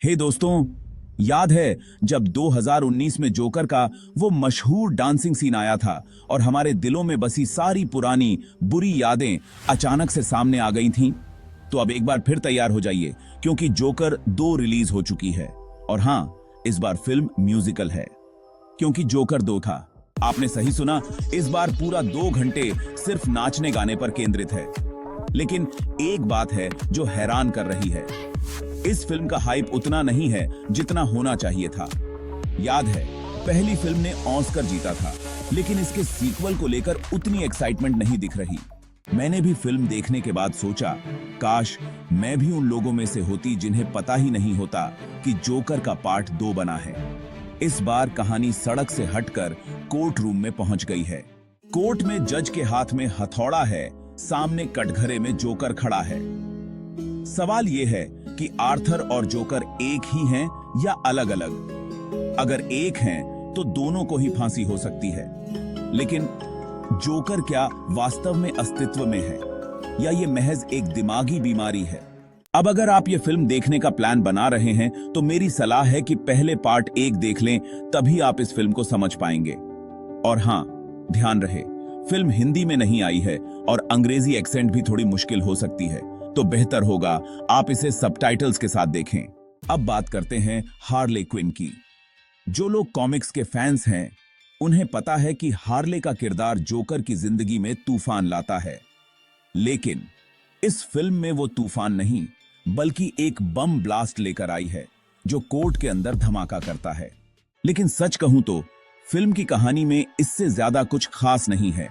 हे दोस्तों, याद है जब 2019 में जोकर का वो मशहूर डांसिंग सीन आया था और हमारे दिलों में बसी सारी पुरानी बुरी यादें अचानक से सामने आ गई थीं? तो अब एक बार फिर तैयार हो जाइए, क्योंकि जोकर 2 रिलीज हो चुकी है। और हां, इस बार फिल्म म्यूजिकल है, क्योंकि जोकर 2 था। आपने सही सुना, इस बार पूरा 2 घंटे सिर्फ नाचने गाने पर केंद्रित है। लेकिन एक बात है जो हैरान कर रही है, इस फिल्म का हाइप उतना नहीं है जितना होना चाहिए था। याद है, पहली फिल्म ने ऑस्कर जीता था, लेकिन इसके सीक्वल को लेकर उतनी एक्साइटमेंट नहीं दिख रही। मैंने भी फिल्म देखने के बाद सोचा, काश मैं भी उन लोगों में से होती जिन्हें पता ही नहीं होता कि जोकर का पार्ट 2 बना है। इस बार कहानी सड़क से हटकर कोर्ट रूम में पहुंच गई है। कोर्ट में जज के हाथ में हथौड़ा है, सामने कटघरे में जोकर खड़ा है। सवाल यह है कि आर्थर और जोकर एक ही हैं या अलग अलग। अगर एक हैं तो दोनों को ही फांसी हो सकती है, लेकिन जोकर क्या वास्तव में अस्तित्व में है या ये महज एक दिमागी बीमारी है? अब अगर आप ये फिल्म देखने का प्लान बना रहे हैं तो मेरी सलाह है कि पहले पार्ट 1 देख लें, तभी आप इस फिल्म को समझ पाएंगे। और हां, ध्यान रहे, फिल्म हिंदी में नहीं आई है और अंग्रेजी एक्सेंट भी थोड़ी मुश्किल हो सकती है, तो बेहतर होगा आप इसे सबटाइटल्स के साथ देखें। अब बात करते हैं हार्ले क्विन की। जो लोग कॉमिक्स के फैंस हैं, उन्हें पता है कि हार्ले का किरदार जोकर की जिंदगी में तूफान लाता है। लेकिन इस फिल्म में वो तूफान नहीं, बल्कि एक बम ब्लास्ट लेकर आई है जो कोर्ट के अंदर धमाका करता है। लेकिन सच कहूं तो फिल्म की कहानी में इससे ज्यादा कुछ खास नहीं है।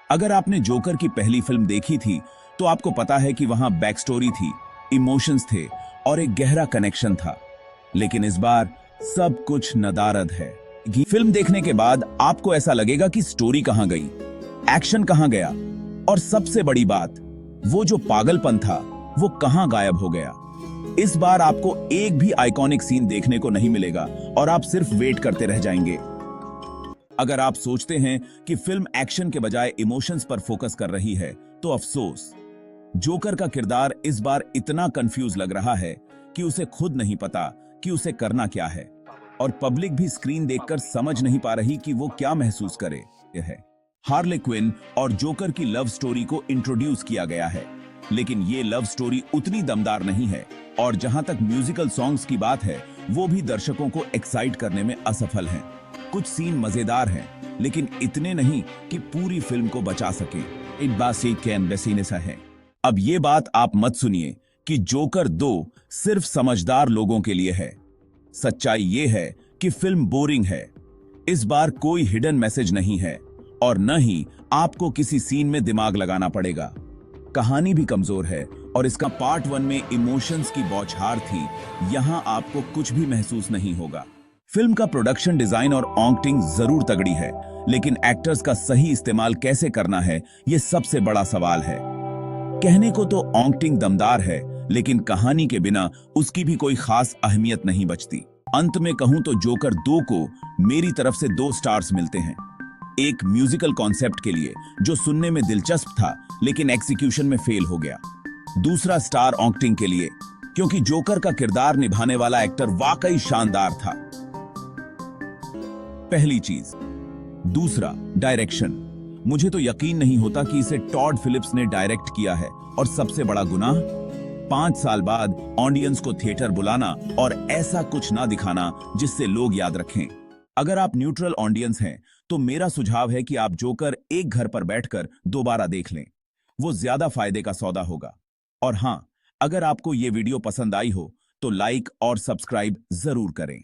अगर आपने जोकर की पहली फिल्म देखी थी तो आपको पता है कि वहां बैक स्टोरी थी, इमोशंस थे और एक गहरा कनेक्शन था। लेकिन इस बार सब कुछ नदारद है। फिल्म देखने के बाद आपको ऐसा लगेगा कि स्टोरी कहां गई, एक्शन कहां गया, और सबसे बड़ी बात, वो जो पागलपन था वो कहां गायब हो गया। इस बार आपको एक भी आइकॉनिक सीन देखने को नहीं मिलेगा और आप सिर्फ वेट करते रह जाएंगे। अगर आप सोचते हैं कि फिल्म एक्शन के बजाय इमोशंस पर फोकस कर रही है, तो अफसोस। जोकर का किरदार इस बार इतना कंफ्यूज लग रहा है कि उसे खुद नहीं पता कि उसे करना क्या है, और पब्लिक भी स्क्रीन देखकर समझ नहीं पा रही कि वो क्या महसूस करे। यह है, हार्ले क्विन और जोकर की लव स्टोरी को इंट्रोड्यूस किया गया है, लेकिन ये लव स्टोरी उतनी दमदार नहीं है, और जहां तक म्यूजिकल सॉन्ग्स की बात है, वो भी दर्शकों को एक्साइट करने में असफल हैं। कुछ सीन मजेदार हैं, लेकिन इतने नहीं कि पूरी फिल्म को बचा सके। एक बात से कैन बेसिनेसा है। अब ये बात आप मत सुनिए कि जोकर 2 सिर्फ समझदार लोगों के लिए है। सच्चाई ये है कि फिल्म बोरिंग है। इस बार कोई हिडन मैसेज नहीं है, और न ही आपको किसी सीन में दिमाग लगाना पड़ेगा। कहानी भी कमजोर है, और इसका पार्ट 1 में इमोशंस की बौछार थी, यहां आपको कुछ भी महसूस नहीं होगा। फिल्म का प्रोडक्शन डिजाइन और एक्टिंग जरूर तगड़ी है, लेकिन एक्टर्स का सही इस्तेमाल कैसे करना है, यह सबसे बड़ा सवाल है। कहने को तो एक्टिंग दमदार है, लेकिन कहानी के बिना उसकी भी कोई खास अहमियत नहीं बचती। अंत में कहूं तो जोकर 2 को मेरी तरफ से 2 स्टार्स मिलते हैं। एक म्यूजिकल कॉन्सेप्ट के लिए जो सुनने में दिलचस्प था, लेकिन एग्जीक्यूशन में फेल हो गया। दूसरा स्टार एक्टिंग के लिए, क्योंकि जोकर का किरदार निभाने वाला एक्टर वाकई शानदार था। पहली चीज। दूसरा, डायरेक्शन। मुझे तो यकीन नहीं होता कि इसे टॉड फिलिप्स ने डायरेक्ट किया है, और सबसे बड़ा गुनाह, 5 साल बाद ऑडियंस को थिएटर बुलाना और ऐसा कुछ ना दिखाना जिससे लोग याद रखें। अगर आप न्यूट्रल ऑडियंस हैं, तो मेरा सुझाव है कि आप जोकर एक घर पर बैठकर दोबारा देख लें। वो ज्यादा फायदे का सौदा होगा। और हां, अगर आपको ये वीडियो पसंद आई हो तो लाइक और सब्सक्राइब जरूर करें।